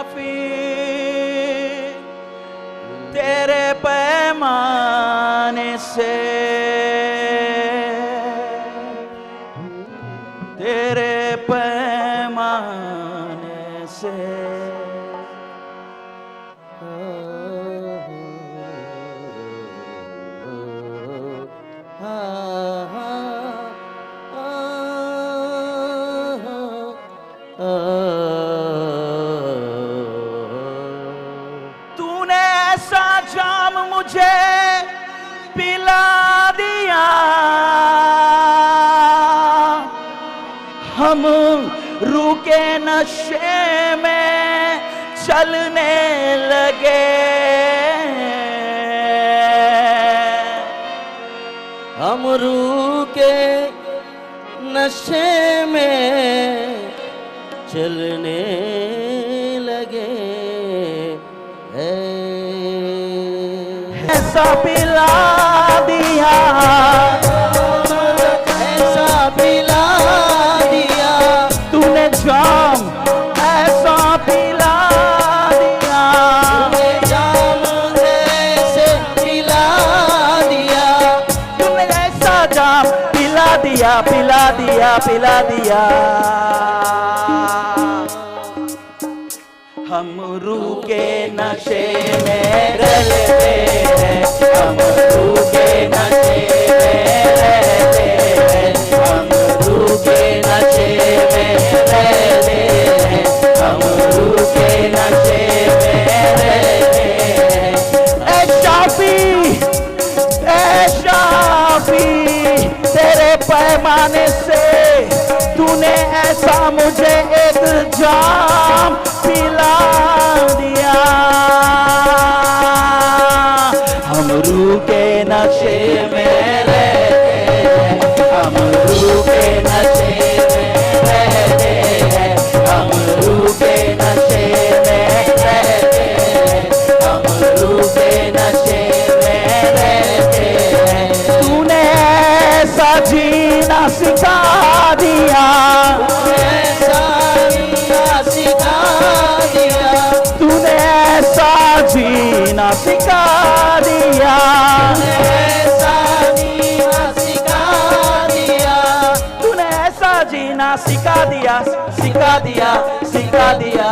शाफी तेरे पैमाने से, तेरे पैमाने से तूने ऐसा जाम मुझे पिला दिया, हम रुके नशे में चलने लगे, हम रुके नशे में चलने लगे। ऐसा पिला दिया, ऐसा पिला दिया, तूने जाम ऐसा पिला दिया, तूने जाम ऐसे पिला दिया, तूने ऐसा जाम पिला दिया, पिला दिया, पिला दिया। हम रुके नशे में रहते हैं, हम रुके नशे में रहते हैं, हम रुके नशे में रहते हैं, हम रुके नशे में रहते हैं। ऐ शाफी तेरे पैमाने से तूने ऐसा मुझे एक जाम पिला दिया, हम रुके नशे में रहते हैं, हम रुके नशे में रहते हैं, हम रुके नशे में रहते हैं, हम रुके नशे में रहते हैं। तूने ऐसा जीना सिखा दिया, ऐसा जीना सिखा दिया, तूने ऐसा जीना सिखा दिया, ऐसा जीना सिखा दिया, तूने ऐसा जीना सिखा दिया, सिखा दिया, सिखा दिया।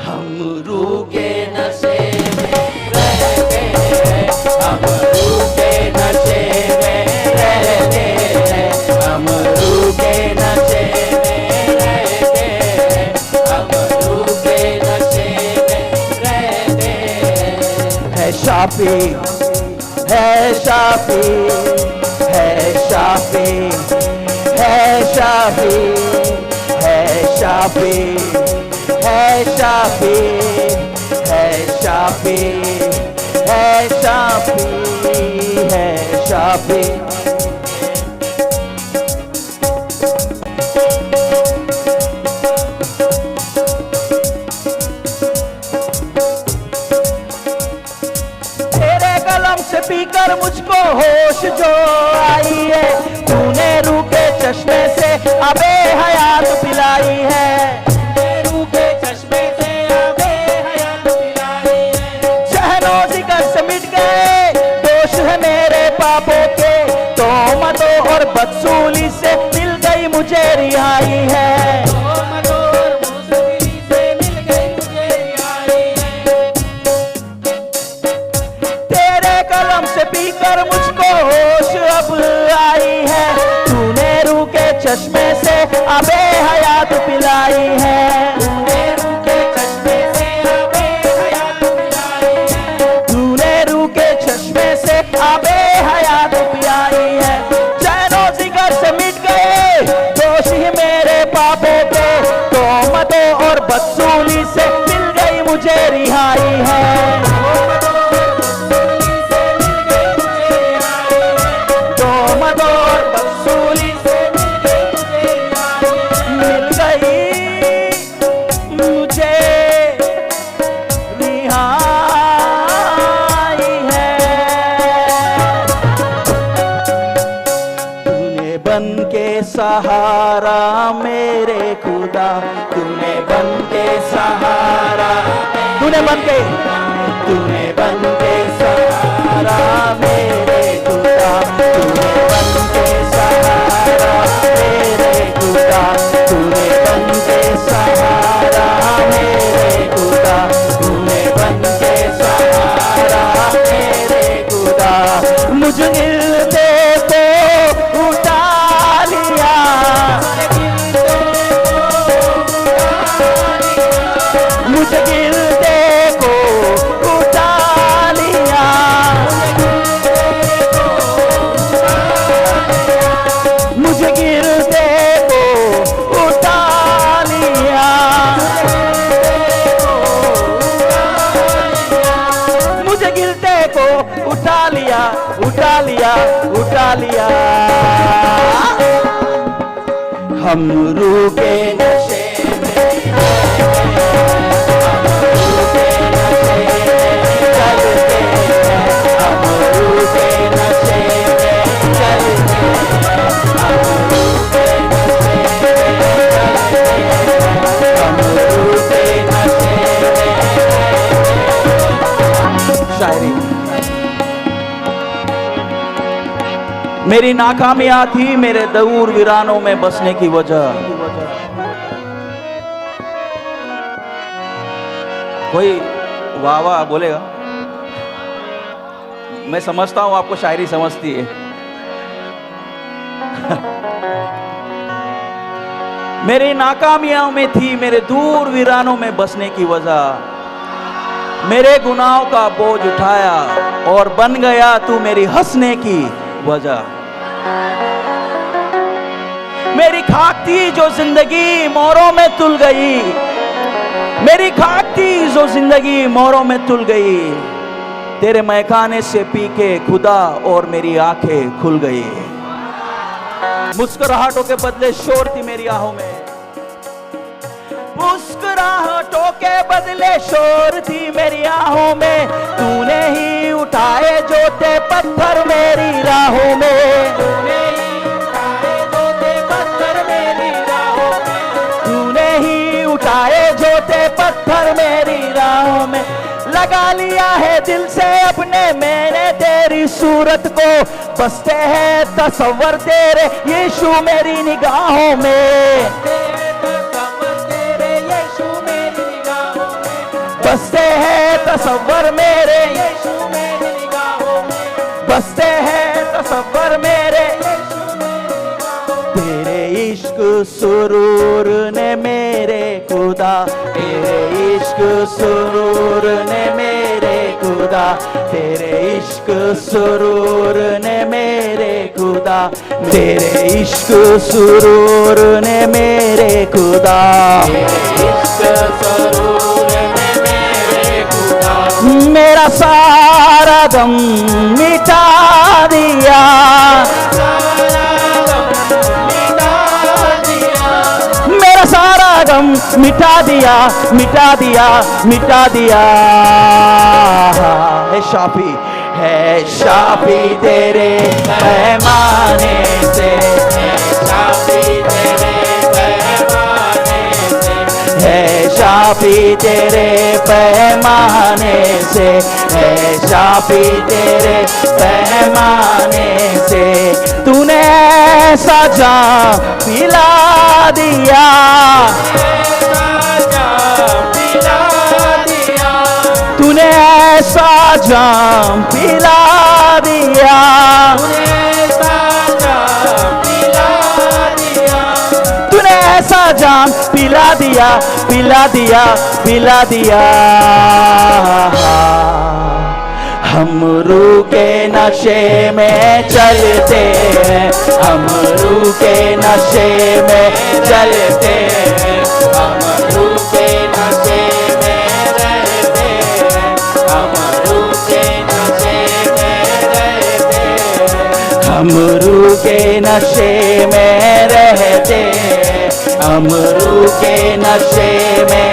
हम रुके नशे में रहते हैं, हम रुके नशे में रहते हैं, हम रुके नशे में रहते हैं, हम रुके नशे में रहते हैं। है शाफी, है शाफी, है शाफी, है शाफी, है शाफी, है शाफी, है शाफी, है शाफी, है शाफी। तेरे कलम से पीकर मुझको होश जो आई है, तूने रूके चश्मे से अबे हयात पिलाई है, रूके चश्मे से अबे हयात पिलाई है। जहनो जिगर से मिट गए दोष है मेरे पापों के, तोहमतों और बदसूली से मिल गई मुझे रिहाई है, पीकर मुझको होश अब आई है, तूने रूके चश्मे से अबे हयात पिलाई है, तूने रूके चश्मे से अबे हयात पिलाई है, तूने रूके चश्मे से अबे हयात पिलाई है। चैनो जिगर से मिट गए दोष ही मेरे पापों के, तोहमतों और बदसूली से मिल गई मुझे रिहाई है, बदसूली से मिल गई मुझे रिहाई है। तूने बन के सहारा मेरे खुदा, तूने तूने बन के सहारा मेरे खुदा, तूने बन के सहारा मेरे खुदा, तूने बन के सहारा मेरे खुदा, तूने बन के सहारा मेरे खुदा। मुझे गिरते को उठा लिया, मुझे गिरते को उठा लिया, मुझे गिरते को उठा लिया, मुझे गिरते को उठा लिया, उठा लिया, उठा लिया। हम रुके नशे में, हम रुके नशे में चलते हैं, हम रुके नशे में चलते हैं, हम रुके नशे में चलते हैं, हम रुके नशे में। शायरी। मेरी नाकामियां थी मेरे दूर वीरानों में बसने की वजह। कोई वाह वाह बोलेगा? मैं समझता हूं आपको शायरी समझती है। मेरी नाकामियां में थी मेरे दूर वीरानों में बसने की वजह। मेरे गुनाहों का बोझ उठाया और बन गया तू मेरी हंसने की वजह। मेरी खाक थी जो जिंदगी मोरों में तुल गई, मेरी खाक थी जो जिंदगी मोरों में तुल गई। तेरे महकाने से पी के खुदा और मेरी आंखें खुल गई। मुस्कुराहटों के बदले शोर थी मेरी आहों में, मुस्कुराहटों के बदले शोर थी मेरी आहों में। तूने ही उठाए जो थे पत्थर मेरी राहों में, तूने ही उठाए जो थे पत्थर मेरी राहों में, तूने ही उठाए जो थे पत्थर मेरी राहों में। लगा लिया है दिल से अपने मैंने तेरी सूरत को, बसते हैं तसव्वुर तेरे यीशु मेरी निगाहों में, बसते हैं तसव्वुर मेरे यीशु मेरी निगाहों में, बसते हैं तसव्वुर मेरे यीशु मेरी निगाहों में। तेरे इश्क सुरूर ने मेरे खुदा, तेरे इश्क सुरूर ने मेरे खुदा, तेरे इश्क सुरूर ने मेरे खुदा, तेरे इश्क सुरूर ने मेरे खुदा, तेरे इश्क सुरूर मेरा सारा गम मिटा दिया, मेरा सारा गम मिटा दिया, मिटा दिया, मिटा दिया। है शाफी, है शाफी तेरे पैमाने से, है शाफी तेरे पैमाने से, है शाफी तेरे पैमाने से, है शाफी तेरे पैमाने से। तूने ऐसा जाम पिला दिया, तूने ऐसा जाम पिला दिया, तूने ऐसा जाम पिला दिया, पिला दिया, पिला दिया। हम रूह के नशे में चलते हैं, हम रूह के नशे में चलते हैं, हम रूह के नशे में रहते हैं, हम रूह के नशे में रहते हैं, हम रूह के नशे में रहते हैं, हम रूह के नशे में